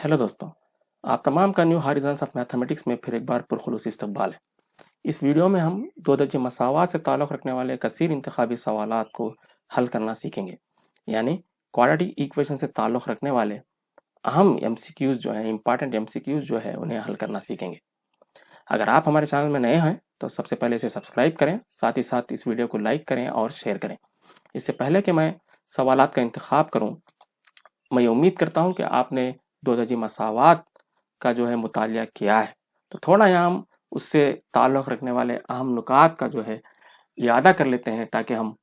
Hello दोस्तों, आप तमाम का न्यू हॉरिज़न्स ऑफ मैथमेटिक्स में फिर एक बार पुरखुलूस इस्तकबाल है। इस वीडियो में हम दो दर्जे मसावात से ताल्लुक़ रखने वाले कसीर इंतखाबी सवालात को हल करना सीखेंगे, यानी क्वाड्रेटिक इक्वेशन से ताल्लुक़ रखने वाले अहम एमसीक्यूज़ जो हैं, इंपॉर्टेंट एमसीक्यूज़ जो है उन्हें हल करना सीखेंगे। अगर आप हमारे चैनल में नए हैं तो सबसे पहले इसे सब्सक्राइब करें, साथ ही साथ इस वीडियो को लाइक करें और शेयर करें। इससे पहले कि मैं सवालात का इंतखाब करूँ, मैं ये उम्मीद करता हूँ कि आपने दो दर्जे मसावात का जो है मुतालिया किया है, तो थोड़ा यहाँ हम उससे ताल्लुक़ रखने वाले अहम नुकात का जो है इयादा कर लेते हैं, ताकि हम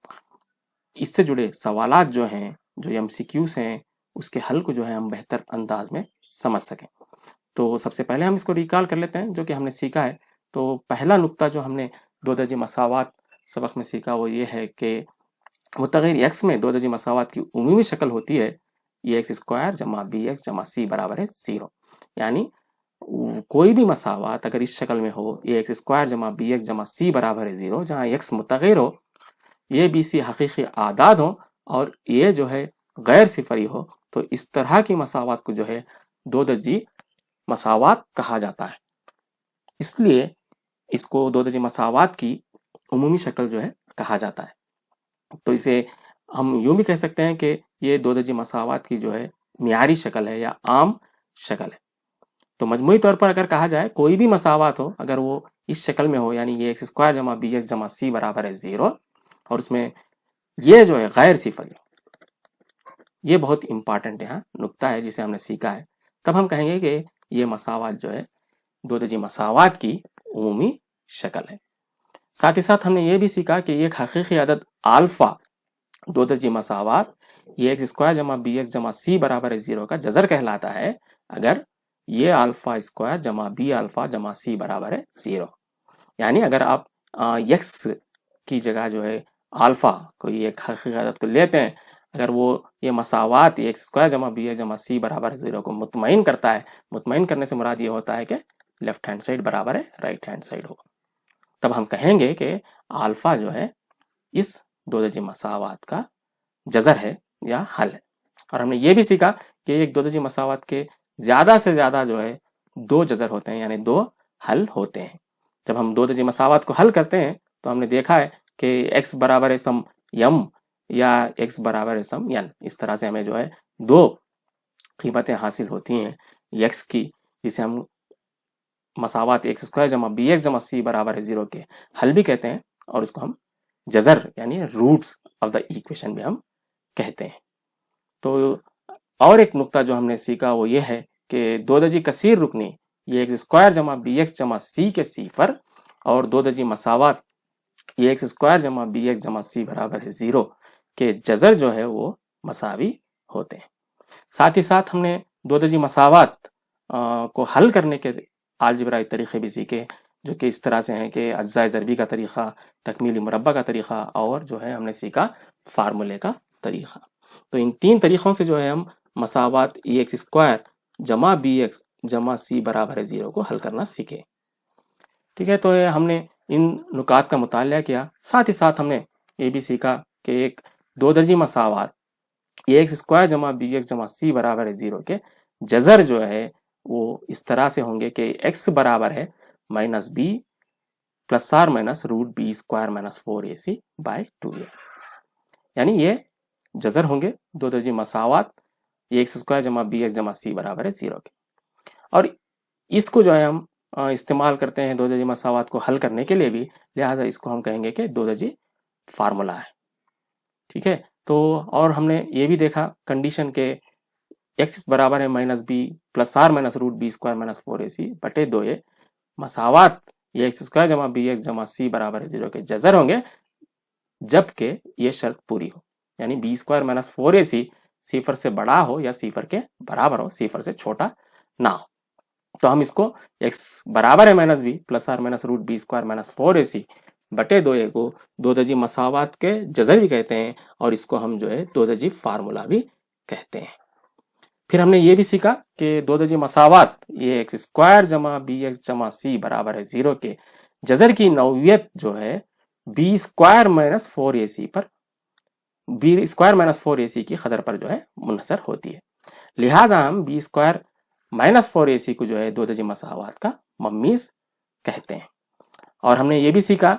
इससे जुड़े सवालात जो हैं, जो एमसीक्यूज़ हैं, उसके हल को जो है हम बेहतर अंदाज में समझ सकें। तो सबसे पहले हम इसको रिकॉल कर लेते हैं जो कि हमने सीखा है। तो पहला नुक्ता जो हमने दो दर्जे मसावात सबक में सीखा वो ये है कि मुतग़य्यर एक्स में दो दर्जे मसावात की उमूमी शक्ल होती है ए एक्स स्क्वायर जमा बी एक्स जमा सी बराबर है 0। यानी कोई भी मसावात अगर इस शक्ल में हो ए एक्स स्क्वायर जमा बी एक्स जमा सी बराबर है 0, जहाँ एक्स मुतग़य्यर हो, ए बी सी हकीकी आदाद हो और ए जो है गैर सिफरी हो, तो इस तरह की मसावात को जो है दो दर्जी मसावात कहा जाता है। इसलिए इसको दो दर्जे मसावात की उमूमी शक्ल जो है कहा जाता है। तो इसे हम यूं भी कह सकते हैं कि ये दो दर्जे मसावात की जो है मियारी शक्ल है या आम शक्ल है। तो मजमूई तौर पर अगर कहा जाए कोई भी मसावात हो, अगर वो इस शक्ल में हो, यानी ये एक्स स्क्वायर जमा बी एक्स जमा सी बराबर है 0 और उसमें ये जो है गैर सिफरी, ये बहुत इंपॉर्टेंट यहाँ नुक्ता है जिसे हमने सीखा है, तब हम कहेंगे कि ये मसावात जो है दो दर्जे मसावात की उमूमी शक्ल है। साथ ही साथ हमने ये भी सीखा कि एक हकीकी अदद अल्फा दो दर्जे मसावात ये एक्स स्क्वायर जमा बी एक्स जमा सी बराबर है 0 का जजर कहलाता है, अगर ये अल्फा स्क्वायर जमा बी अल्फा जमा सी बराबर है 0। यानी अगर आप एक्स की जगह जो है अल्फा कोई एक हकीकी अदद को लेते हैं, अगर वो ये मसावात एक्स स्क्वायर जमा बी एक्स जमा सी बराबर है 0 को मुतमईन करता है, मुतमईन करने से मुराद ये होता है कि लेफ्ट हैंड साइड बराबर है राइट हैंड साइड हो, तब हम कहेंगे कि अल्फा जो है इस दो दर्जे मसावात का जजर है या हल है। और हमने ये भी सीखा कि एक दो दर्जे मसावात के ज्यादा से ज्यादा जो है दो जजर होते हैं, यानी दो हल होते हैं। जब हम दो दर्जे मसावात को हल करते हैं तो हमने देखा है कि एक्स बराबर है सम यम या एक्स बराबर है सम यन, इस तरह से हमें जो है दो कीमतें हासिल होती हैं एक्स की, जिसे हम मसावात एक्स स्क्वायर जमा बी एक्स जमा सी बराबर है 0 के हल भी कहते हैं, और उसको हम जजर यानी रूट्स ऑफ द इक्वेशन भी हम कहते हैं। तो और एक नुक्ता जो हमने सीखा वो ये है कि दो दर्जी कसीर रुकनी ये एक्स स्क्वायर जमा बी एक्स जमा सी के सीफर और दो दर्जी मसावात ये एक्स स्क्वायर जमा बी एक्स जमा सी बराबर है 0 के जजर जो है वो मसावी होते हैं। साथ ही साथ हमने दो दर्जी मसावात को हल करने के अलजेब्राई तरीके भी सीखे, जो कि इस तरह से हैं कि अज्जाए ज़रबी का तरीक़ा, तकमीली मुरब्बा का तरीक़ा और जो है हमने सीखा फार्मूले का तरीक़ा। तो इन तीन तरीक़ों से जो है हम मसावात ए एक्स स्क्वायर जमा बी एक्स जमा सी बराबर है 0 को हल करना सीखे। ठीक है, तो हमने इन नुकात का मुतालिया किया। साथ ही साथ हमने ये भी सीखा कि एक दो दर्जी मसावात ए एक्स स्क्वायर जमा बी एक्स जमा सी बराबर है 0 के जजर जो है वो इस तरह से होंगे कि एक्स बराबर है minus b plus or minus root b square minus 4ac by 2a। यानी ये जजर होंगे दो दर्जी मसावात ए एक्स स्क्वायर जमा बी एक्स जमा सी बराबर है 0 के, और इसको जो है हम इस्तेमाल करते हैं दो दर्जी मसावात को हल करने के लिए भी, लिहाजा इसको हम कहेंगे कि दो दर्जी फार्मूला है। ठीक है, तो और हमने ये भी देखा कंडीशन के एक्स बराबर है minus b plus or minus root b square minus 4ac बटे 2a मसावात ये एक्स स्क्वायर जमा बी एक्स जमा सी बराबर है 0 के जजर होंगे जबकि ये शर्त पूरी हो, यानी बी स्क्वायर माइनस 4ac सिफर से बड़ा हो या सिफर के बराबर हो, सिफर से छोटा ना हो। तो हम इसको एक्स बराबर है minus b plus or minus root b square minus 4ac बटे 2a को दो दर्जी मसावात के जजर भी कहते हैं, और इसको हम जो है दो दर्जी फार्मूला भी कहते हैं। फिर हमने ये भी सीखा कि दो दर्जी मसावात ये एक्स स्क्वायर जमा बी एक्स जमा सी बराबर है 0 के जजर की नौयत जो है बी स्क्वायर माइनस 4ac पर बी स्क्वायर माइनस 4ac की कदर पर जो है मुनहसर होती है। लिहाजा हम बी स्क्वायर -4ac को जो है दो दर्जे मसावात का मम्मीज कहते हैं। और हमने ये भी सीखा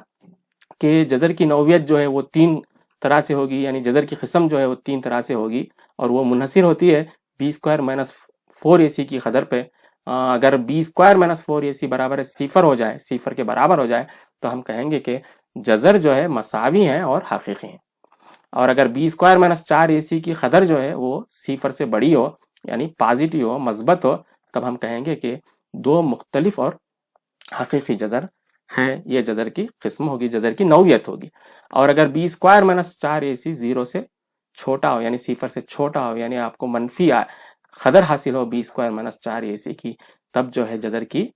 कि जज़र की नौवियत जो है वो 3 तरह से होगी, यानी जज़र की किस्म जो है वो 3 तरह से होगी और वो मुनहसिर होती है b² - 4ac की कदर पे। अगर b² - 4ac बराबर सिफर हो जाए, सिफर के बराबर हो जाए, तो हम कहेंगे कि जज़र जो है मसावी हैं और हकीकी हैं। और अगर b² - 4ac की कदर जो है वो सिफर से बड़ी हो, यानी पॉजिटिव हो, मस्बत हो, तब हम कहेंगे कि दो मुख्तलिफ और हकीकी जज़र हैं, ये जज़र की किस्म होगी, जज़र की नौवियत होगी। और अगर b² - 4ac 0 से छोटा हो, यानी सिफर से छोटा हो, यानी आपको मनफी कदर हासिल हो b² - 4ac की, तब जो है जज़र की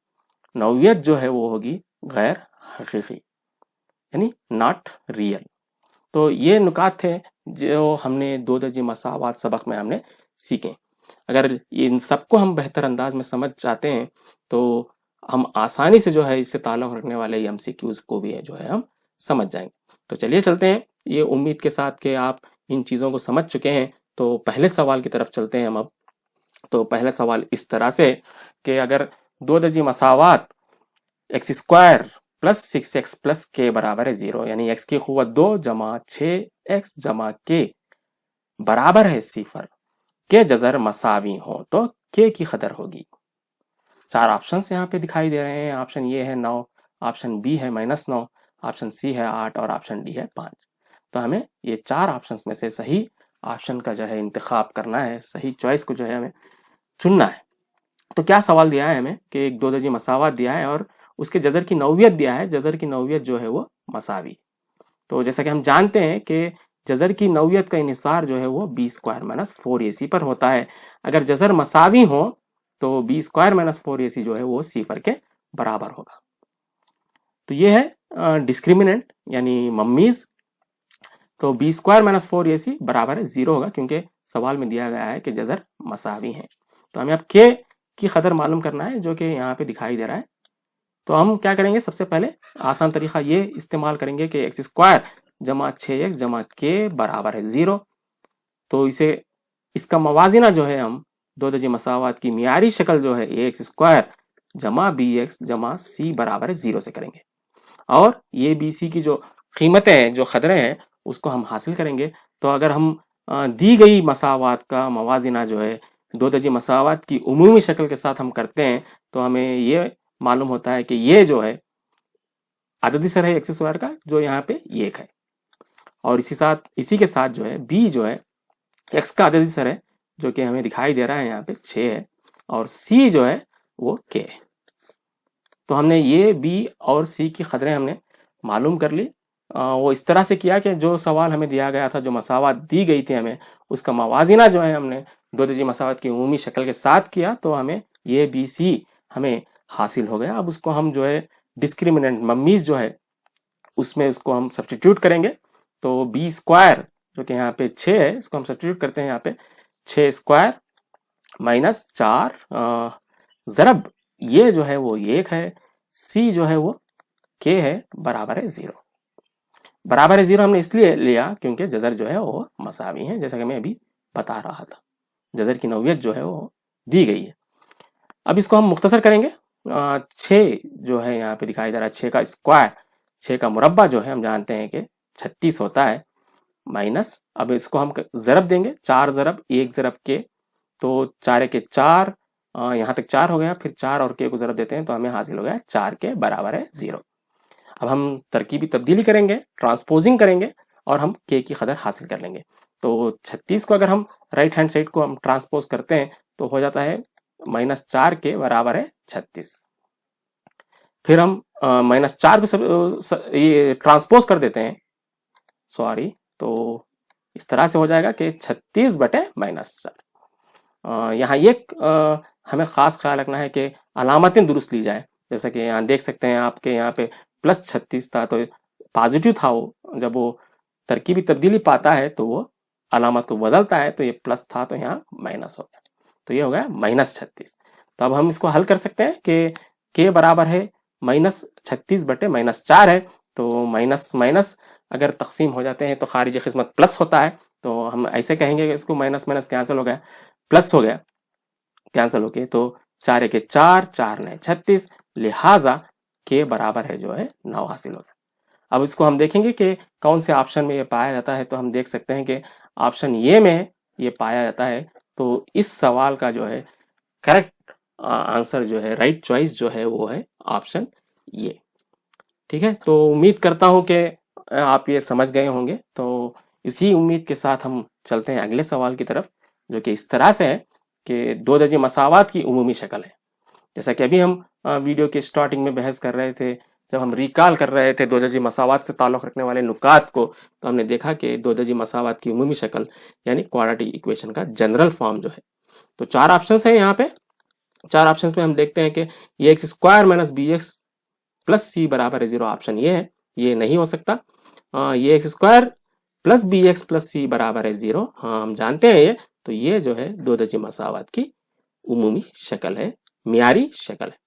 नौवियत जो है वो होगी गैर हकीकी, यानी नॉट रियल। तो ये नुकात थे जो हमने दो दर्जे मसावात सबक में हमने सीखे। अगर इन सबको हम बेहतर अंदाज में समझ चाहते हैं तो हम आसानी से जो है इससे ताल्लुक़ रखने वाले MCQs को भी है जो है हम समझ जाएंगे। तो चलिए चलते हैं, ये उम्मीद के साथ कि आप इन चीज़ों को समझ चुके हैं। तो पहले सवाल की तरफ चलते हैं हम अब। तो पहला सवाल इस तरह से कि अगर दो दर्जे मसावात x² + 6x + k बराबर है 0, यानी x की क़ुव्वत 2 जमा 6x जमा k बराबर है सिफर के जज़र मसावी हो तो k की कदर होगी। 4 ऑप्शंस यहाँ पे दिखाई दे रहे हैं। ऑप्शन ए है 9, ऑप्शन बी है -9, ऑप्शन सी है 8 और ऑप्शन डी है 5। तो हमें ये 4 ऑप्शंस में से सही ऑप्शन का जो है इंतखाब करना है, सही चॉइस को जो है हमें चुनना है। तो क्या सवाल दिया है हमें कि एक दो दर्जे मसावात दिया है और उसके जज़र की नौवियत दिया है, जज़र की नौवियत जो है वो मसावी। तो जैसा कि हम जानते हैं कि जज़र की नौवियत का इन्हिसार जो है वो b² - 4ac पर होता है। अगर जज़र मसावी हो तो b² - 4ac जो है वो सिफर के बराबर होगा। तो ये है डिस्क्रिमिनेंट यानी मम्मीज। तो b² - 4ac बराबर है 0 होगा, क्योंकि सवाल में दिया गया है कि जज़र मसावी हैं। तो हमें अब k की कदर मालूम करना है जो कि यहाँ पे दिखाई दे रहा है। तो हम क्या करेंगे, सबसे पहले आसान तरीका ये इस्तेमाल करेंगे कि x² जमा 6x जमा k बराबर है 0। तो इसे इसका मवाजिना जो है हम दो दर्जे मसावात की मियारी शक्ल जो है ax² जमा bx जमा c बराबर है 0 से करेंगे। और ये bc की जो कीमतें हैं, जो खदरें हैं, उसको हम हासिल करेंगे। तो अगर हम दी गई मसावात का मवाजिना जो है दो दर्जे मसावात की उमूमी शक्ल के साथ हम करते हैं, तो हमें ये मालूम होता है कि ये जो है अददी सर है x² का, जो यहाँ पे 1 है। और इसी के साथ जो है b जो है x का अददी सर है, जो कि हमें दिखाई दे रहा है यहाँ पे 6 है। और c जो है वो k है। तो हमने ये b और c की कदरें हमने मालूम कर ली। वो इस तरह से किया कि जो सवाल हमें दिया गया था, जो मसावात दी गई थी हमें, उसका मवाजिना जो है हमने दो दर्जे मसावात की उमूमी शक्ल के साथ किया, तो हमें ये b c हमें हासिल हो गया। अब उसको हम जो है डिस्क्रिमिनेंट मम्मीज जो है उसमें उसको हम सब्स्टिट्यूट करेंगे। तो b² जो कि यहाँ पे 6 है, इसको हम सब्स्टिट्यूट करते हैं यहाँ पे 6² - 4 ज़रब ये जो है वो 1 है, c जो है वो k है, बराबर है 0। बराबर है 0 हमने इसलिए लिया क्योंकि जज़र जो है वो मसावी है, जैसा कि मैं अभी बता रहा था। जज़र की नौवियत जो है वो दी गई है। अब इसको हम मुख्तसर करेंगे। 6 जो है यहाँ पे दिखाई दे रहा है, 6 का स्क्वायर, 6 का मुरब्बा जो है हम जानते हैं कि 36 होता है, माइनस अब इसको हम ज़रब देंगे, 4 ज़रब 1 ज़रब के, तो 4 के 4, यहाँ तक 4 हो गया, फिर 4 और के को ज़रब देते हैं तो हमें हासिल हो गया 4 के बराबर है 0। अब हम तरकीबी तब्दीली करेंगे, ट्रांसपोजिंग करेंगे और हम के की कदर हासिल कर लेंगे। तो 36 को अगर हम राइट हैंड साइड को हम ट्रांसपोज करते हैं तो हो जाता है -4 के बराबर है 36। फिर हम -4 को ये ट्रांसपोज कर देते हैं, सॉरी, तो इस तरह से हो जाएगा कि 36 बटे -4। यहाँ ये हमें खास ख्याल रखना है कि अलामतें दुरुस्त ली जाए। जैसा कि यहाँ देख सकते हैं आपके यहाँ पे +36 था तो पॉजिटिव था, वो जब वो तरकीबी तब्दीली पाता है तो वो अलामत को बदलता है, तो ये प्लस था तो यहाँ माइनस हो गया, तो ये हो गया -36। तो अब हम इसको हल कर सकते हैं कि के बराबर है -36 बटे -4 है। तो माइनस माइनस अगर तकसीम हो जाते हैं तो खारिजी किस्मत प्लस होता है, तो हम ऐसे कहेंगे कि इसको माइनस माइनस कैंसिल हो गया, प्लस हो गया। कैंसिल होके, तो 4 के 4, 4 ने 36, लिहाजा के बराबर है जो है 9 हासिल हो गया। अब इसको हम देखेंगे कि कौन से ऑप्शन में ये पाया जाता है, तो हम देख सकते हैं कि ऑप्शन ए में ये पाया जाता है। तो इस सवाल का जो है करेक्ट आंसर जो है, राइट चॉइस जो है वो है ऑप्शन ए। ठीक है, तो उम्मीद करता हूं कि आप ये समझ गए होंगे। तो इसी उम्मीद के साथ हम चलते हैं अगले सवाल की तरफ, जो कि इस तरह से है कि दो दर्जे मसावात की उमूमी शक्ल है। जैसा कि अभी हम वीडियो के स्टार्टिंग में बहस कर रहे थे, जब हम रिकॉल कर रहे थे दो दर्जे मसावात से ताल्लुक रखने वाले नुकात को, तो हमने देखा कि दो दर्जे मसावात की उमूमी शक्ल यानी क्वाड्रेटिक इक्वेशन का जनरल फॉर्म जो है। तो 4 ऑप्शंस हैं यहाँ पे। 4 ऑप्शंस में हम देखते हैं कि ये x square minus b x plus c बराबर है 0 ऑप्शन ये है, ये नहीं हो सकता। ये x square plus b x plus c बराबर है 0, हाँ हम जानते हैं ये। तो ये जो है दो दर्जे मसावात की उमूमी शक्ल है, मियारी शक्ल है।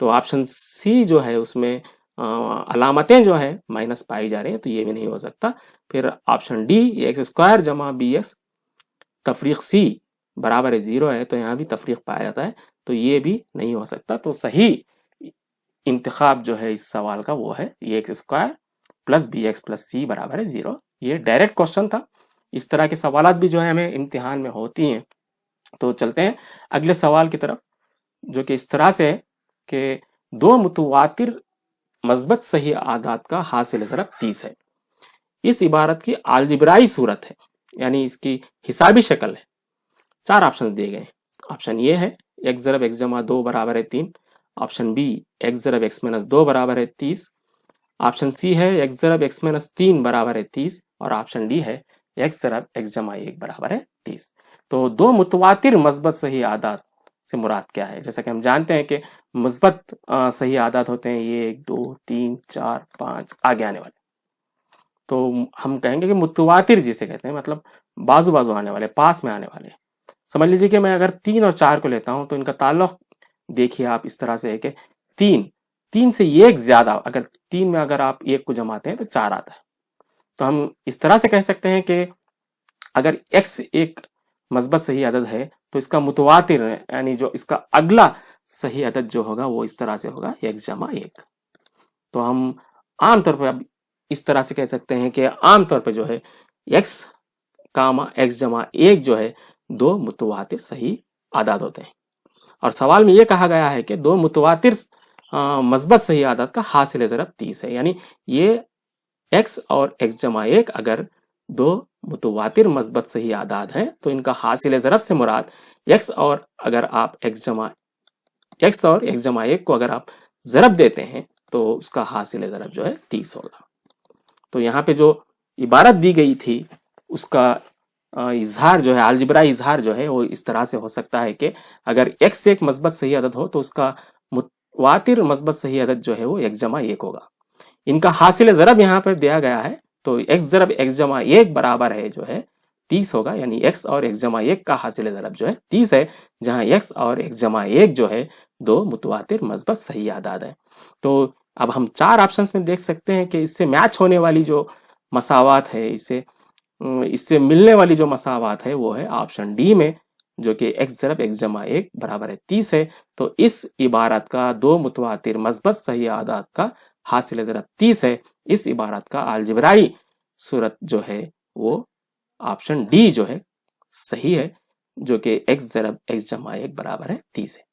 तो ऑप्शन सी जो है उसमें अलामतें जो है माइनस पाई जा रही है, तो ये भी नहीं हो सकता। फिर ऑप्शन डी, ये एक्स स्क्वायर जमा बी एक्स तफरीक सी बराबर है 0 है, तो यहाँ भी तफरीक पाया जाता है, तो ये भी नहीं हो सकता। तो सही इंतखाब जो है इस सवाल का वो है ये x square plus b x plus c बराबर है 0। ये डायरेक्ट क्वेश्चन था। इस तरह के सवालात भी जो है हमें इम्तिहान में होती हैं। तो चलते हैं अगले सवाल की तरफ, जो कि इस तरह से है कि दो मुतवातिर मस्बत सही आदात का हासिल ज़रब 30 है। इस इबारत की अलजिब्राई सूरत है, यानी इसकी हिसाबी शक्ल है। 4 ऑप्शन दिए गए। ऑप्शन ए है एक्स ज़रब एक्स जमा 2 बराबर है 3। ऑप्शन बी एक्स ज़रब एक्स माइनस 2 बराबर है 30। ऑप्शन सी है एक्स ज़रब एक्स माइनस 3 बराबर है 30। और ऑप्शन डी है एक्स ज़रब एक्स जमा 1 बराबर है 30। तो दो मुतवातिर मस्बत सही आदात से मुराद क्या है? जैसा कि हम जानते हैं कि मुस्बत सही आदात होते हैं 1 2 3 4 5 आगे आने वाले। तो हम कहेंगे कि मुतवातिर जिसे कहते हैं मतलब बाजू बाजू आने वाले, पास में आने वाले। समझ लीजिए कि मैं अगर 3 और 4 को लेता हूं तो इनका ताल्लुक देखिए आप इस तरह से है कि 3 से 1 ज्यादा, अगर 3 में अगर आप 1 को जमाते हैं तो 4 आता है। तो हम इस तरह से कह सकते हैं कि अगर x एक मस्बत सही अदद है तो इसका मुतवातिर यानी जो इसका अगला सही अदद जो होगा वो इस तरह से होगा x जमा 1। तो हम आमतौर पर अब इस तरह से कह सकते हैं कि आमतौर पर जो है x कामा x जमा 1 जो है दो मुतवातिर सही आदाद होते हैं। और सवाल में यह कहा गया है कि दो मुतवातिर मस्बत सही आदाद का हासिल ज़रब 30 है, यानी ये x और x जमा 1 अगर दो मुतवातिर मस्बत सही आदाद हैं तो इनका हासिल ज़रब से मुराद x और अगर आप x और x जमा 1 को अगर आप ज़रब देते हैं तो उसका हासिल ज़रब जो है 30 होगा। तो यहाँ पे जो इबारत दी गई थी उसका इजहार जो है, अलजिब्रा इजहार जो है वो इस तरह से हो सकता है कि अगर x एक मस्बत सही अदद हो तो उसका मुतवातिर मस्बत सही अदद जो है वो x जमा 1 होगा। इनका हासिल ज़रब यहाँ पर दिया गया है, तो x ज़रब x जमा 1 बराबर है जो है 30 होगा, यानी x और x जमा 1 का हासिल ज़रब जो है 30 है, जहां x और x जमा 1 जो है दो मुतवातिर मस्बत सही आदाद है। तो अब हम 4 ऑप्शंस में देख सकते हैं कि इससे मैच होने वाली जो मसावात है, इससे मिलने वाली जो मसावात है वो है ऑप्शन डी में, जो कि x ज़रब x जमा 1 बराबर है 30 है। तो इस इबारत का दो मुतवातिर मस्बत सही आदाद का हासिल ज़रब 30 है। इस इबारत का अलजिब्राई सूरत जो है वो ऑप्शन डी जो है सही है, जो कि x ज़रब x जमा 1 बराबर है 30 है।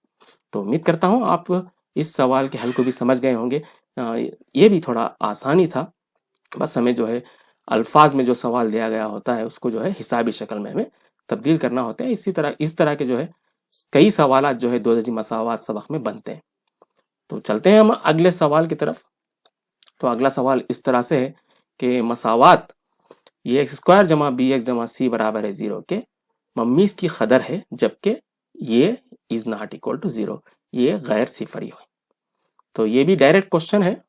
तो उम्मीद करता हूं आप इस सवाल के हल को भी समझ गए होंगे। ये भी थोड़ा आसानी था, बस हमें जो है अल्फाज में जो सवाल दिया गया होता है उसको जो है हिसाबी शक्ल में हमें तब्दील करना होता है। इस तरह के जो है कई सवाल जो है दो दर्जे मसावात सबक में बनते हैं। तो चलते हैं हम अगले सवाल की तरफ। तो अगला सवाल इस तरह से है कि मसावात ये एक्स स्क्वायर जमा बी एक्स जमा सी बराबर है 0 के मम्मीज की कदर है, जबकि ये इज नॉट इक्वल टू 0, ये गैर सिफरी हो। तो ये भी डायरेक्ट क्वेश्चन है।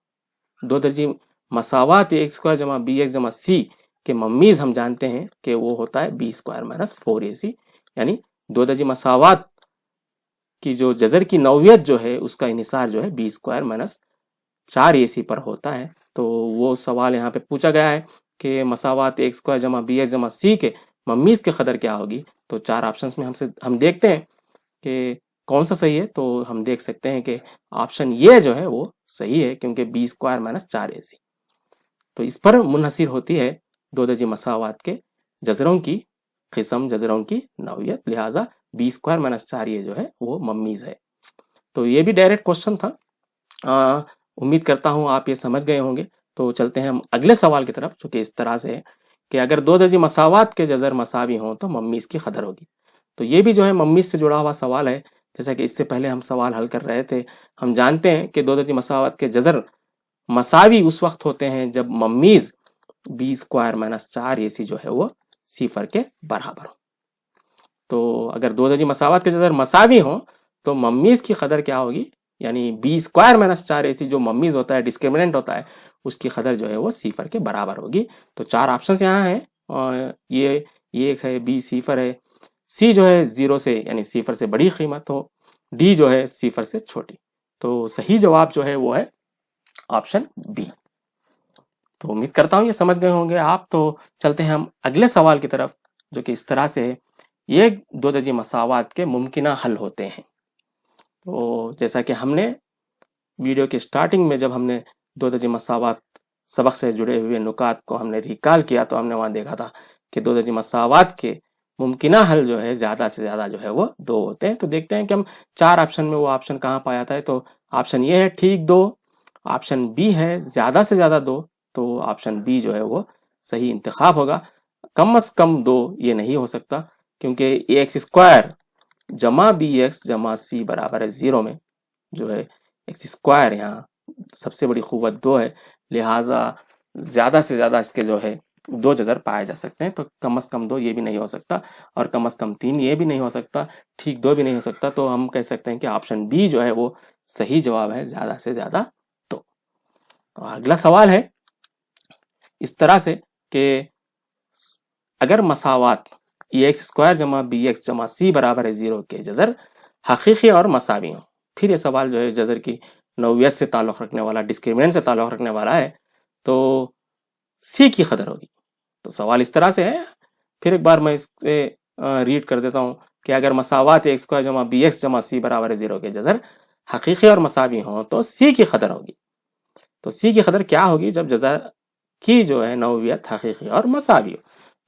दो दर्जे मसावात एक्स स्क्वायर जमा बी एक्स जमा सी के मम्मीज हम जानते हैं कि वो होता है बी स्क्वायर माइनस 4ac, यानी दो दर्जे मसावात की जो जजर की नौवियत जो है उसका इनिसार जो है बी स्क्वायर माइनस 4ac पर होता है। तो वो सवाल यहाँ पे पूछा गया है कि मसावात एक्स स्क्वायर जमा बी एक्स जमा सी के मम्मीज की कदर क्या होगी। तो 4 ऑप्शंस में हम देखते हैं कि कौन सा सही है, तो हम देख सकते हैं कि ऑप्शन ये जो है वो सही है, क्योंकि बी स्क्वायर माइनस 4ac। तो इस पर मुनहसिर होती है दो दर्जे मसावात के जजरों की किस्म, जजरों की नौयत, लिहाजा बी स्क्वायर माइनस 4 ये जो है वो मम्मीज है। तो ये भी डायरेक्ट क्वेश्चन था। उम्मीद करता हूं आप ये समझ गए होंगे। तो चलते हैं हम अगले सवाल की तरफ, जो कि इस तरह से है कि अगर दो दर्जे मसावात के जजर मसावी हों तो मम्मीज की कदर होगी। तो ये भी जो है मम्मीज से जुड़ा हुआ सवाल है। जैसा कि इससे पहले हम सवाल हल कर रहे थे, हम जानते हैं कि दो दर्जे मसावात के जजर मसावी उस वक्त होते हैं जब mummies B square minus 4ac जो है वो सिफर के बराबर हो। तो अगर दो दर्जे मसावत के जजर मसावी हो तो मम्मीज की कदर क्या होगी, यानी बी स्क्वायर माइनस 4ac जो मम्मीज होता है, डिस्क्रिमिनेंट होता है, उसकी कदर जो है वो सिफर के बराबर होगी। तो 4 ऑप्शन यहाँ हैं, और ये एक है, बी सिफर है, सी जो है 0 से यानी सिफर से बड़ी कीमत हो, डी जो है सिफर से छोटी। तो सही जवाब जो है वो है ऑप्शन बी। तो उम्मीद करता हूं ये समझ गए होंगे आप। तो चलते हैं हम अगले सवाल की तरफ, जो कि इस तरह से है, ये दो दर्जे मसावात के मुमकिना हल होते हैं। तो जैसा कि हमने वीडियो के स्टार्टिंग में जब हमने दो दर्जे मसावात सबक से जुड़े हुए नुकात को हमने रिकॉल किया, तो हमने वहां देखा था कि दो दर्जे मसावात के मुमकिना हल जो है ज्यादा से ज्यादा जो है वो 2 होते हैं। तो देखते हैं कि हम 4 ऑप्शन में वो ऑप्शन कहाँ पाया था। तो ऑप्शन ये है ठीक 2, ऑप्शन बी है ज्यादा से ज्यादा 2, तो ऑप्शन बी जो है वो सही इंतखाब होगा। कम से कम 2 ये नहीं हो सकता, क्योंकि ए एक्स स्क्वायर जमा बी एक्स जमा सी बराबर है 0 में जो है एक्स स्क्वायर यहाँ सबसे बड़ी खूबत 2 है, लिहाजा ज्यादा से ज्यादा इसके जो है 2 जजर पाए जा सकते हैं। तो कम से कम 2 ये भी नहीं हो सकता, और कम से कम 3 ये भी नहीं हो सकता, ठीक 2 भी नहीं हो सकता। तो हम कह सकते हैं कि ऑप्शन बी जो है वो सही जवाब है, ज्यादा से ज्यादा 2। अगला सवाल है इस तरह से कि अगर मसावात ए एक्स स्क्वायर जमा बी एक्स जमा सी बराबर है 0 के जजर हकीकी और मसावी हों। फिर ये सवाल जो है जजर की नौयत से ताल्लुक़ रखने वाला, डिस्क्रिमिनेंट से ताल्लुक़ रखने वाला है। तो सी की कदर होगी। तो सवाल इस तरह से है, फिर एक बार मैं इसे रीड कर देता हूँ कि अगर मसावात ए एक्स स्क्वायर जमा बी एक्स जमा सी बराबर है 0 के जजर हकीकी और मसावी हों तो सी की कदर होगी। तो सी की कदर क्या होगी जब जजर की जो है नौयत हकीकी और मसावी हो।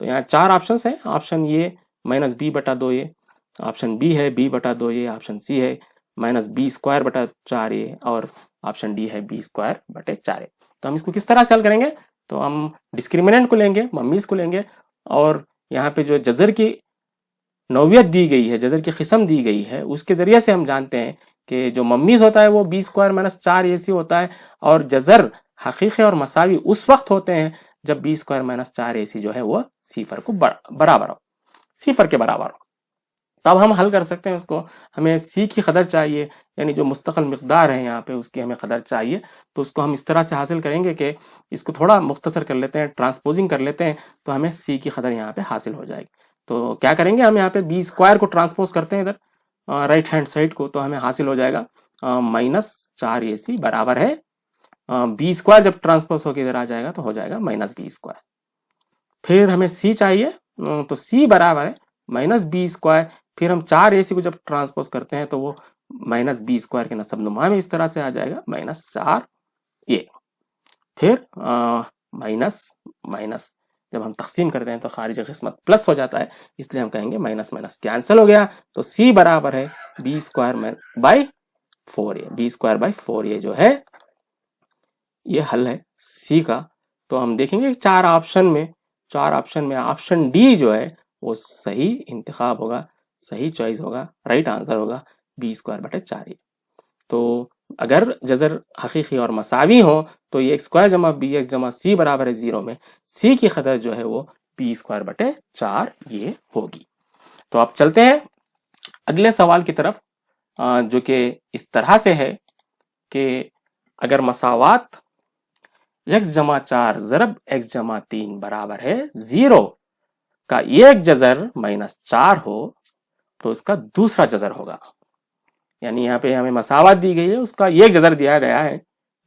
तो यहाँ 4 ऑप्शन है। ऑप्शन ये माइनस बी बटा 2 ये, ऑप्शन बी है बी बटा 2 ये, ऑप्शन सी है माइनस बी स्क्वायर बटा 4 ये, और ऑप्शन डी है बी स्क्वायर बटे 4 ये। तो हम इसको किस तरह से हल करेंगे, तो हम डिस्क्रिमिनेंट को लेंगे, मम्मीज को लेंगे, और यहाँ पे जो जजर की नौयत दी गई है, जजर की किस्म दी गई है, उसके जरिए से हम जानते हैं कि जो मम्मीज होता है वो बी स्क्वायर माइनस 4ac होता है, और जजर हकीकी और मसावी उस वक्त होते हैं जब बी स्क्वायर माइनस 4ac जो है वो सिफर को बराबर हो, सिफर के बराबर हो। तब हम हल कर सकते हैं उसको। हमें सी की कदर चाहिए, यानी जो मुस्तकिल मिकदार है यहाँ पे उसकी हमें कदर चाहिए। तो उसको हम इस तरह से हासिल करेंगे कि इसको थोड़ा मुख्तसर कर लेते हैं, ट्रांसपोजिंग कर लेते हैं, तो हमें सी की कदर यहाँ पे हासिल हो जाएगी। तो क्या करेंगे, हम यहाँ पे बी स्क्वायर को ट्रांसपोज करते हैं इधर राइट हैंड साइड को, तो हमें हासिल हो जाएगा माइनस 4ac बराबर है बी स्क्वायर, जब ट्रांसपोज होकर इधर आ जाएगा तो हो जाएगा माइनस बी स्क्वायर। फिर हमें सी चाहिए, तो सी बराबर है माइनस बी स्क्वायर। फिर हम 4ac को जब ट्रांसपोज करते हैं तो वो माइनस बी स्क्वायर के नसब नुमा में इस तरह से आ जाएगा माइनस 4a। फिर माइनस माइनस जब हम तकसीम करते हैं तो खारिज किस्मत प्लस हो जाता है, इसलिए हम कहेंगे माइनस माइनस कैंसिल हो गया। तो सी बराबर है b square by 4a, b square by 4a जो है ये हल है सी का। तो हम देखेंगे 4 ऑप्शन में ऑप्शन डी जो है वो सही इंतखाब होगा, सही चॉइस होगा, राइट आंसर होगा बी स्क्वायर बटे 4a। तो अगर जजर हकीकी और मसावी हो तो ये एक्स स्क्वायर जमा बी एक्स जमा सी बराबर है 0 में सी की कदर जो है वो बी स्क्वायर बटे 4 ये होगी। तो अब चलते हैं अगले सवाल की तरफ, जो कि इस तरह से है कि अगर मसावात एक्स जमा 4 ज़रब एक्स जमा 3 बराबर है 0 का एक जजर माइनस 4 हो तो इसका दूसरा जजर होगा। यानी यहाँ पे हमें मसावत दी गई है, उसका एक जजर दिया गया है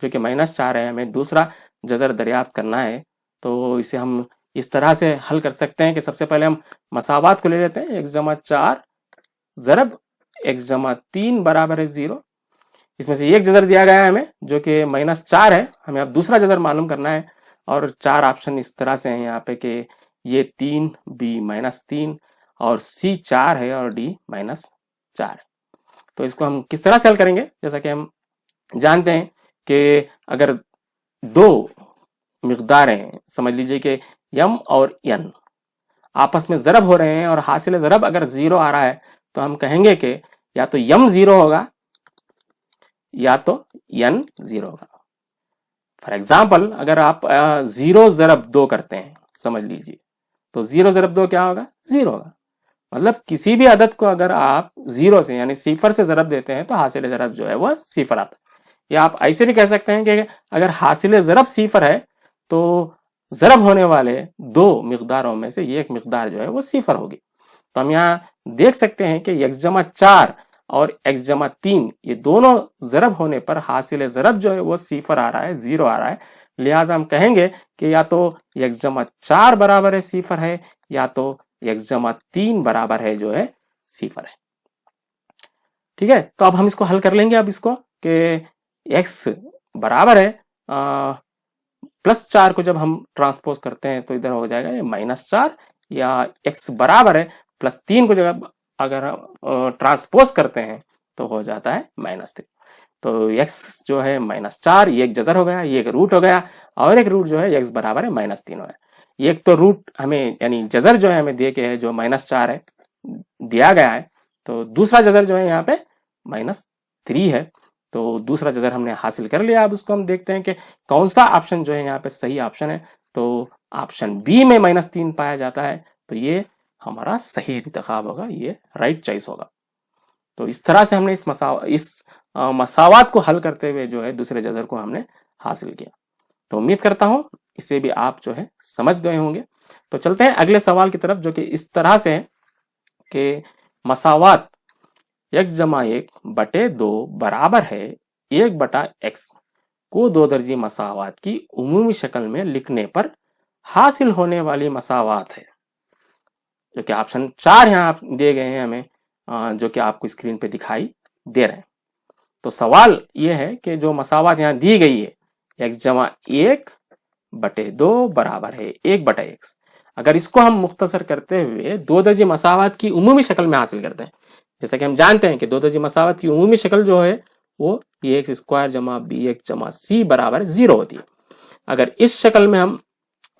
जो कि माइनस 4 है, हमें दूसरा जजर दरियाफ्त करना है। तो इसे हम इस तरह से हल कर सकते हैं कि सबसे पहले हम मसावत को ले लेते हैं, एक्स जमा 4 ज़रब एक्स जमा 3 बराबर है 0। इसमें से एक जजर दिया गया है हमें जो कि -4 है, हमें अब दूसरा जजर मालूम करना है। और 4 ऑप्शन इस तरह से हैं यहाँ पे कि ये 3, बी -3 और सी 4 है और डी -4 है। तो इसको हम किस तरह से हल करेंगे, जैसा कि हम जानते हैं कि अगर दो मिकदारें हैं, समझ लीजिए कि यम और एन आपस में ज़रब हो रहे हैं और हासिल ज़रब अगर 0 आ रहा है तो हम कहेंगे कि या तो यम 0 होगा या तो एन 0 होगा। फॉर एग्जाम्पल अगर आप 0 ज़रब 2 करते हैं, समझ लीजिए, तो 0 ज़रब 2 क्या होगा? 0 होगा। मतलब किसी भी अदद को अगर आप 0 से यानी सिफर से ज़रब देते हैं तो हासिल ज़रब जो है वह सिफर आता है। या आप ऐसे भी कह सकते हैं कि अगर हासिल ज़रब सिफर है तो ज़रब होने वाले दो मिकदारों में से एक मिकदार जो है वो सिफर होगी। तो हम यहाँ देख सकते हैं कि एक्स जमा 4 और एक्स जमा 3 ये दोनों ज़रब होने पर हासिल ज़रब जो है वो सिफर आ रहा है, 0 आ रहा है। लिहाजा हम कहेंगे कि या तो एक्स जमा 4 बराबर है सिफर है या तो एक्स जमा 3 बराबर है जो है सिफर है। ठीक है, तो अब हम इसको हल कर लेंगे। अब इसको कि एक्स बराबर है +4 को जब हम ट्रांसपोज करते हैं तो इधर हो जाएगा ये -4, या एक्स बराबर है +3 को जब अगर ट्रांसपोज करते हैं तो हो जाता है -3। तो एक्स जो है -4 ये एक जजर हो गया, ये एक रूट हो गया, और एक रूट जो है एक्स बराबर है -3 हो गया। एक तो रूट हमें यानी जजर जो है हमें दे के है जो -4 है दिया गया है, तो दूसरा जजर जो है यहाँ पे -3 है। तो दूसरा जजर हमने हासिल कर लिया। अब उसको हम देखते हैं कि कौन सा ऑप्शन जो है यहाँ पे सही ऑप्शन है। तो ऑप्शन बी में -3 पाया जाता है, तो ये हमारा सही इंतखाब होगा, ये राइट चॉइस होगा। तो इस तरह से हमने इस मसावात को हल करते हुए जो है दूसरे जजर को हमने हासिल किया। तो उम्मीद करता हूं इसे भी आप जो है समझ गए होंगे। तो चलते हैं अगले सवाल की तरफ, जो कि इस तरह से है कि मसावात x जमा 1 बटे 2 बराबर है 1 बटा x को दो दर्जी मसावात की उमूमी शक्ल में लिखने पर हासिल होने वाली मसावात है, जो कि ऑप्शन 4 यहाँ आप दिए गए हैं हमें, जो कि आपको स्क्रीन पे दिखाई दे रहे हैं। तो सवाल यह है कि जो मसावात यहाँ दी गई है x जमा 1 बटे 2 बराबर है 1 बटा x, अगर इसको हम मुख्तसर करते हुए दो दर्जी मसावात की उमूमी शक्ल में हासिल करते हैं, जैसा कि हम जानते हैं कि दो दर्जी मसावात की उमूमी शक्ल जो है वो ax² जमा bx जमा c बराबर 0 होती है। अगर इस शक्ल में हम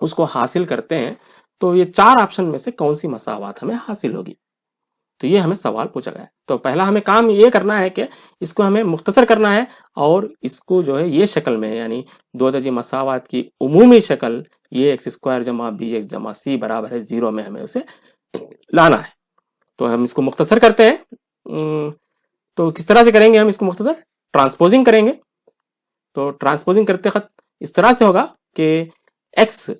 उसको हासिल करते हैं तो ये 4 ऑप्शन में से कौन सी मसावात हमें हासिल होगी, तो ये हमें सवाल पूछा गया है। तो पहला हमें काम ये करना है कि इसको हमें मुख्तसर करना है और इसको जो है ये शक्ल में यानी दो दर्जी मसावात की उमूमी शक्ल ये x² जमा bx जमा c बराबर है 0 में हमें उसे लाना है। तो हम इसको मुख्तसर करते हैं। तो किस तरह से करेंगे हम इसको मुख्तसर? ट्रांसपोजिंग करेंगे। तो ट्रांसपोजिंग करते वक्त इस तरह से होगा कि x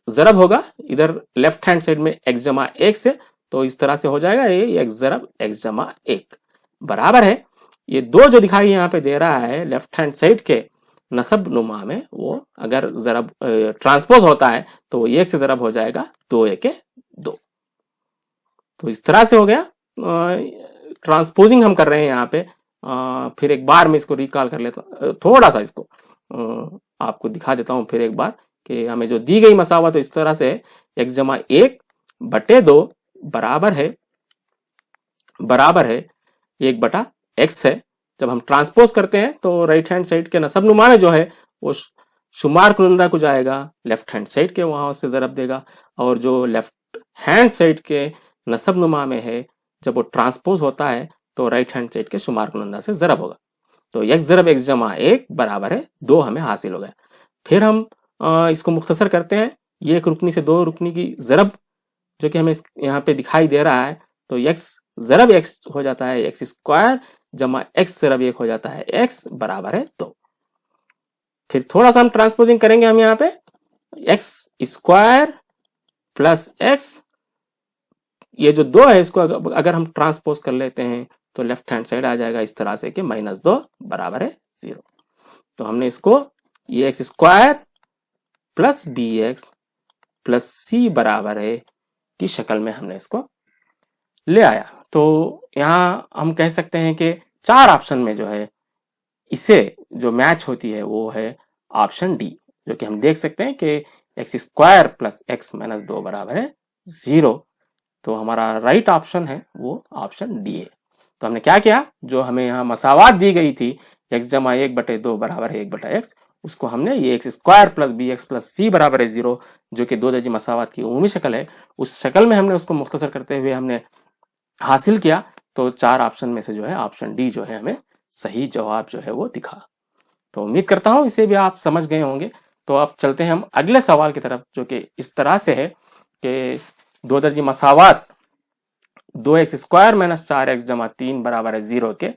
ज़रब होगा इधर लेफ्ट हैंड साइड में x जमा 1 से, तो इस तरह से हो जाएगा ये x ज़रब x जमा 1 बराबर है ये दो जो दिखाई यहाँ पे दे रहा है लेफ्ट हैंड साइड के नसब नुमा में, वो अगर ज़रब ट्रांसपोज होता है तो वो 1 से ज़रब हो जाएगा 2 1 2। तो इस तरह से हो गया। ट्रांसपोजिंग हम कर रहे हैं यहाँ पे। फिर एक बार मैं इसको रिकॉल कर लेता हूँ, थोड़ा सा इसको आपको दिखा देता हूँ फिर एक बार कि हमें जो दी गई मसावत तो इस तरह से x जमा 1 बटे 2 बराबर है 1 बटा x है। जब हम ट्रांसपोज करते हैं तो राइट हैंड साइड के नसब नुमा में जो है वो शुमार कुनंदा को जाएगा लेफ्ट हैंड साइड के, वहां से ज़रब देगा, और जो लेफ्ट हैंड साइड के नसब नुमा में है जब वो ट्रांसपोज होता है तो राइट हैंड साइड के शुमार कुनंदा से ज़रब होगा। तो x ज़रब x जमा 1 बराबर है 2 हमें हासिल हो गया। फिर हम इसको मुख्तसर करते हैं, ये एक रुकनी से दो रुकनी की ज़रब जो कि हमें यहाँ पे दिखाई दे रहा है, तो x ज़रब x हो जाता है x² जमा x ज़रब 1 हो जाता है x बराबर है 2। फिर थोड़ा सा हम ट्रांसपोजिंग करेंगे, हम यहाँ पे x² प्लस x, ये जो 2 है इसको अगर हम ट्रांसपोज कर लेते हैं तो लेफ्ट हैंड साइड आ जाएगा इस तरह से कि -2 बराबर है 0। तो हमने इसको ये x² plus bx plus c बराबर है की शक्ल में हमने इसको ले आया। तो यहाँ हम कह सकते हैं कि 4 ऑप्शन में जो है इसे जो मैच होती है वो है ऑप्शन डी, जो कि हम देख सकते हैं कि x square plus x minus 2 बराबर है 0। तो हमारा राइट ऑप्शन है वो ऑप्शन डी है। तो हमने क्या किया, जो हमें यहाँ मसावात दी गई थी एक्स जमा 1/2 बराबर है 1/x, उसको हमने ये x square plus b x plus c बराबर है 0, जो कि 2 दर्जे मसावात की उमूमी शक्ल है, उस शक्ल में हमने उसको मुख्तसर करते हुए हमने हासिल किया। तो 4 ऑप्शन में से जो है ऑप्शन डी जो है हमें सही जवाब जो है वो दिखा। तो उम्मीद करता हूं इसे भी आप समझ गए होंगे। तो अब चलते हैं हम अगले सवाल की तरफ, जो कि इस तरह से है कि 2 दर्जे मसावात 2x स्क्वायर माइनस 4x जमा 3 बराबर है 0 के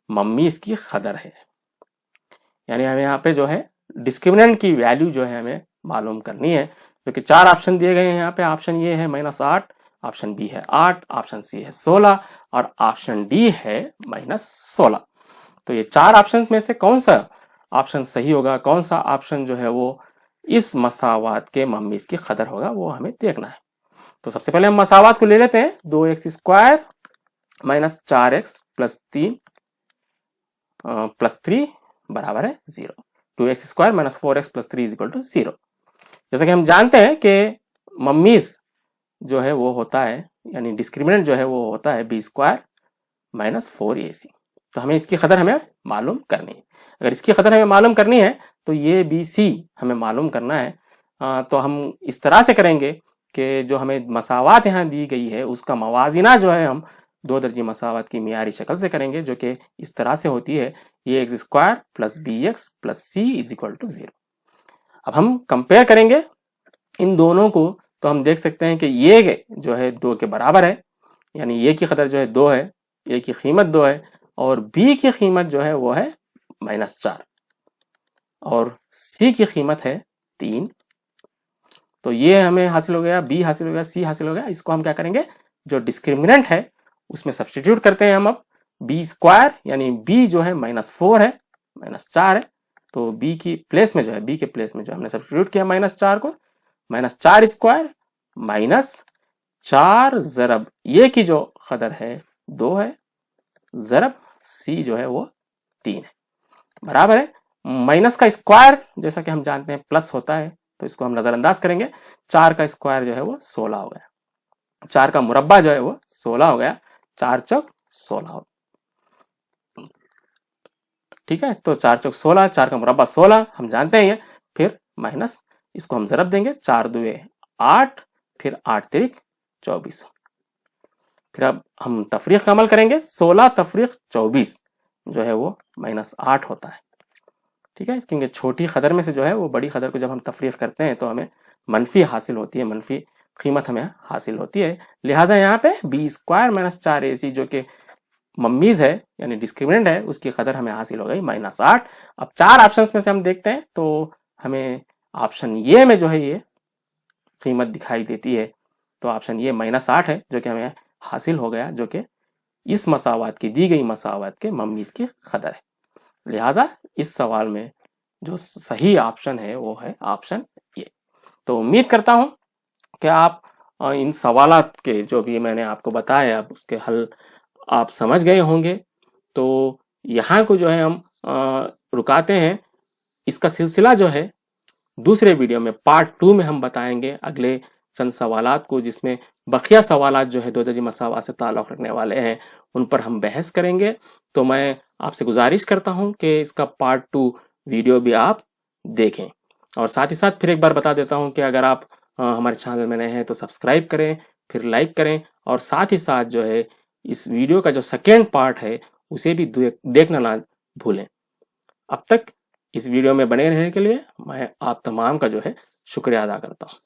मम्मी इसकी कदर है। यानी हमें यहाँ पे जो है डिस्क्रिमिनेंट की वैल्यू जो है हमें मालूम करनी है, क्योंकि 4 ऑप्शन दिए गए हैं यहाँ पे। ऑप्शन ये है -8, ऑप्शन बी है 8, ऑप्शन सी है 16 और ऑप्शन डी है -16। तो ये 4 ऑप्शन में से कौन सा ऑप्शन सही होगा, कौन सा ऑप्शन जो है वो इस मसावात के मम्मी इसकी कदर होगा, वो हमें देखना है। तो सबसे पहले हम मसावात को ले लेते हैं। 2x square minus 4x plus 3 plus 3 बराबर है 0। 2x square minus 4x plus 3 is equal to 0। जैसा कि हम जानते हैं कि मम्मीज जो है वो होता है, यानी डिस्क्रिमिनेंट जो है वो होता है बी स्क्वायर माइनस 4ac। तो हमें इसकी कदर हमें मालूम करनी है। अगर इसकी कदर हमें मालूम करनी है तो ये बी सी हमें मालूम करना है। तो हम इस तरह से करेंगे कि जो हमें मसावात यहाँ दी गई है उसका मवाजिना जो है हम 2 दर्जे मसावत की मियारी शक्ल से करेंगे, जो कि इस तरह से होती है ये x square plus b x plus c is equal to 0। अब हम कंपेयर करेंगे इन दोनों को, तो हम देख सकते हैं कि ये जो है 2 के बराबर है, यानी ये की कदर जो है 2 है, ए की कीमत 2 है और बी की कीमत जो है वो है -4 और सी की कीमत है 3। तो ये हमें हासिल हो गया, बी हासिल हो गया, सी हासिल हो गया। इसको हम क्या करेंगे, जो डिस्क्रिमिनेंट है उसमें सब्सटीट्यूट करते हैं हम। अब बी स्क्वायर यानी बी जो है -4 है, -4 है, तो बी की प्लेस में जो है, बी के प्लेस में जो हमने सब्सटीट्यूट किया -4 को, -4 स्क्वायर -4 ज़रब ये की जो कदर है 2 है, ज़रब सी जो है वो 3 है, बराबर है माइनस का स्क्वायर, जैसा कि हम जानते हैं प्लस होता है, तो इसको हम नजरअंदाज करेंगे। 4 का स्क्वायर जो है वो 16 हो गया, 4 का मुरब्बा जो है वो 16 हो गया, 4 चौक 16 हो, ठीक है। तो 4 चौक 16, 4 का मुरब्बा 16 हम जानते हैं ये, फिर माइनस इसको हम जरब देंगे, 4 दुए 8, फिर 8 तिरिक 24। फिर अब हम तफरीक का अमल करेंगे, 16 तफरीक 24 जो है वो -8 होता है, ठीक है। क्योंकि छोटी कदर में से जो है वो बड़ी कदर को जब हम तफरीक करते हैं तो हमें मनफी हासिल होती है, मनफी कीमत हमें हासिल होती है। लिहाजा यहाँ पे बी स्क्वायर माइनस 4ac जो कि मम्मीज है यानी डिस्क्रिमिनेंट है, उसकी कदर हमें हासिल हो गई -8। अब 4 ऑप्शंस में से हम देखते हैं तो हमें ऑप्शन ये में जो है ये कीमत दिखाई देती है, तो ऑप्शन ये -8 है जो कि हमें हासिल हो गया, जो कि इस मसावात की दी गई मसावात के मम्मीज की कदर है। लिहाजा इस सवाल में जो सही ऑप्शन है वो है ऑप्शन ए। तो उम्मीद करता हूं कि आप इन सवालात के जो भी मैंने आपको बताया अब उसके हल आप समझ गए होंगे। तो यहाँ को जो है हम रुकाते हैं। इसका सिलसिला जो है दूसरे वीडियो में पार्ट 2 में हम बताएंगे अगले चंद सवालात को, जिसमें बकिया सवालात जो है 2 दर्जे मसावात से ताल्लुक़ रखने वाले हैं उन पर हम बहस करेंगे। तो मैं आपसे गुजारिश करता हूं कि इसका पार्ट 2 वीडियो भी आप देखें। और साथ ही साथ फिर एक बार बता देता हूं कि अगर आप हमारे चैनल में नए हैं तो सब्सक्राइब करें, फिर लाइक करें और साथ ही साथ जो है इस वीडियो का जो सेकेंड पार्ट है उसे भी देखना ना भूलें। अब तक इस वीडियो में बने रहने के लिए मैं आप तमाम का जो है शुक्रिया अदा करता हूं।